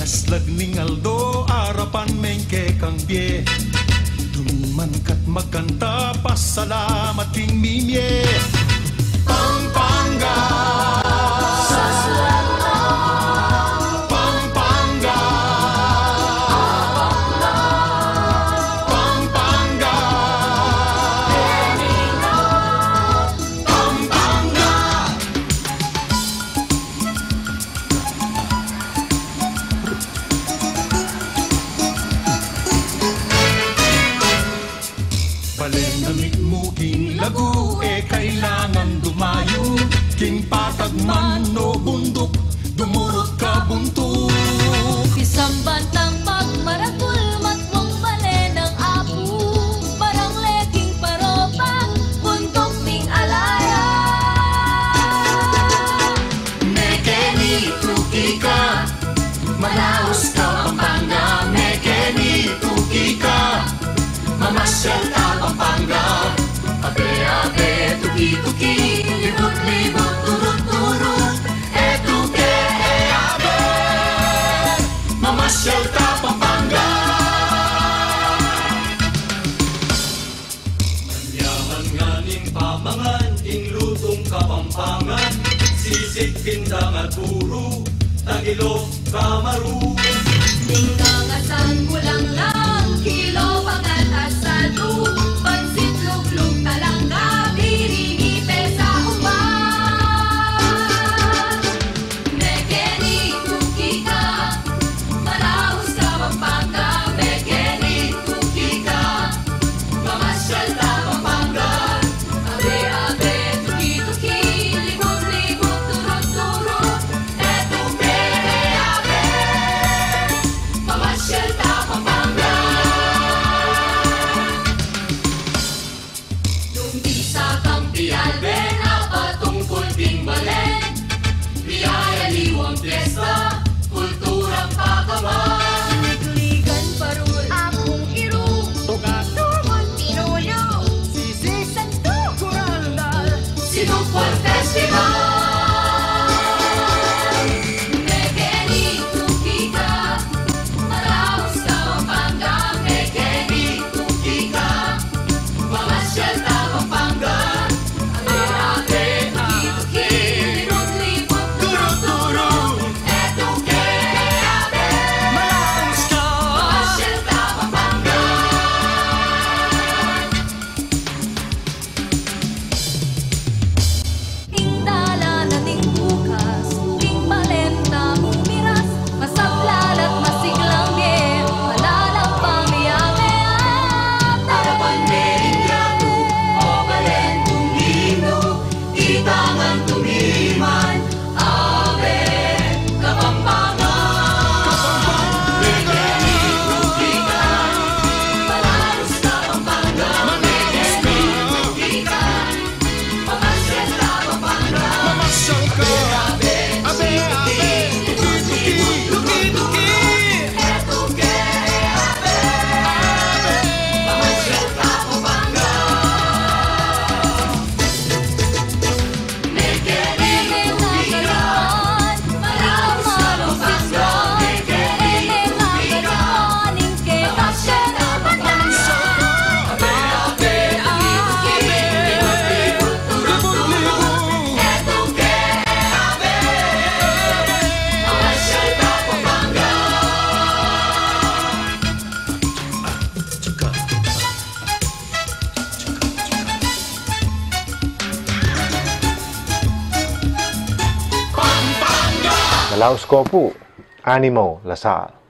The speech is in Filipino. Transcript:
Haslag ning Aldo, arapan mengke kang bie. Dumiman kat magkanta, pasalamat king mimye. Pampanga, Pampanga, Pampanga, Pampanga. Balen na mitmuging lagu, kailangan dumayo. King patagman no bundok, dumurot ka buntok. Isang bantang pagmarakul, matmong balen ng apu. Parang leking paropa, bundok ning alaya. Mekeni tuki ka, Manaus ka Pampanga. Mekeni tuki ka, mamasyal ka Pampanga. Abe-abe, tuki-tuki, libut-libut, turut-turut. Etuke, abe, mamasyal ka Pampanga. Manyaman nga ning pamangan, ing lutong Kapampangan. Sisig, pindang at puro, Tagilo, Kamaru. Tingangasan kulang lang, kilo pangat asado. Pansit luglug talangga, biringi pesa uman. Mekeni tuki ka, Manaus ka Pampanga. Mekeni tuki ka, mamasyal ka Pampanga. Abe-abe, tuki-tuki, libut-libut, turut-turut. Etuke, abe, mamasyal ka Pampanga. Nung bisa kang pialben, apatungkol ding balen. Biyaya liwang piyesta, kulturang pakaman. Ligan parul, akong iru, tugat-tugot pinulo. Sisig santo, kurandal, Sinupol Festival. Mekeni tuki ka, Manaus ka Pampanga. Mekeni tuki ka, mamasyal ka Pampanga. Abe-abe, tuki-tuki, libut-libut, turut-turut. Etuke, abe, Manaus ka, mamasyal ka Pampanga. Tingtala na ning bukas, ting balenta mumiras. Masablalat, masiglang game, malalang pamiyame. Tarapan merindyado, o balentong hino. Itangan tumiman, abe, Kapampangan. Mekeni tuki ka, Manaus ka Pampanga. Mekeni tuki ka, mamasyal ka Pampanga. mamasyal ka. Abe-abe, tuki-tuki, tuki-tuki. Etuke, abe, mamasyal ka Pampanga. Mekeni tuki ka, Manaus ka Pampanga. Mekeni tuki ka, mamasyal ka Pampanga. Abe-abe, tuki-tuki, libut-libut, turut-turut. Etuke, abe, mamasyal ka Pampanga. Pampanga. Malaus Kopu, Animo Lasal.